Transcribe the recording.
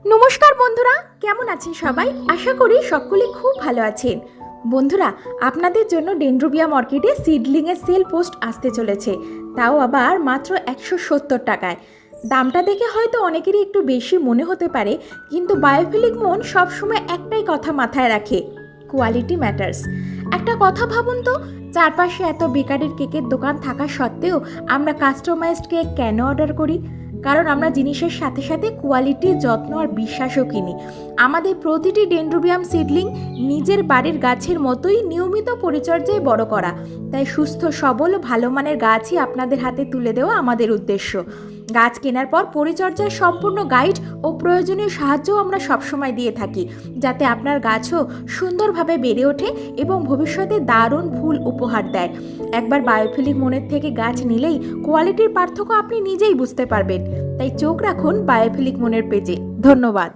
নমস্কার বন্ধুরা, কেমন আছেন সবাই? আশা করি সকলে খুব ভালো আছেন। বন্ধুরা, আপনাদের জন্য ডেনড্রোবিয়াম অর্কিডে সিডলিংয়ের সেল পোস্ট আসতে চলেছে, তাও আবার মাত্র 170 টাকায়। দামটা দেখে হয়তো অনেকেরই একটু বেশি মনে হতে পারে, কিন্তু বায়োফিলিক মন সবসময় একটাই কথা মাথায় রাখে, কোয়ালিটি ম্যাটার্স। একটা কথা ভাবুন তো, চারপাশে এত বেকারির কেকের দোকান থাকা সত্ত্বেও আমরা কাস্টমাইজড কেক কেন অর্ডার করি? কারণ আমরা জিনিসের সাথে সাথে কোয়ালিটি, যত্ন আর বিশ্বাসও কিনি। আমাদের প্রতিটি ডেনড্রোবিয়াম সিডলিং নিজের বাড়ির গাছের মতোই নিয়মিত পরিচর্যায় বড় করা। তাই সুস্থ সবল ভালো মানের গাছই আপনাদের হাতে তুলে দেওয়া আমাদের উদ্দেশ্য। গাছ কেনার পর পরিচর্যার সম্পূর্ণ গাইড ও প্রয়োজনীয় সাহায্যও আমরা সবসময় দিয়ে থাকি, যাতে আপনার গাছও সুন্দরভাবে বেড়ে ওঠে এবং ভবিষ্যতে দারুণ ফুল উপহার দেয়। একবার বায়োফিলিক মনের থেকে গাছ নিলেই কোয়ালিটির পার্থক্য আপনি নিজেই বুঝতে পারবেন। তাই চোখ রাখুন বায়োফিলিক মনের পেজে। ধন্যবাদ।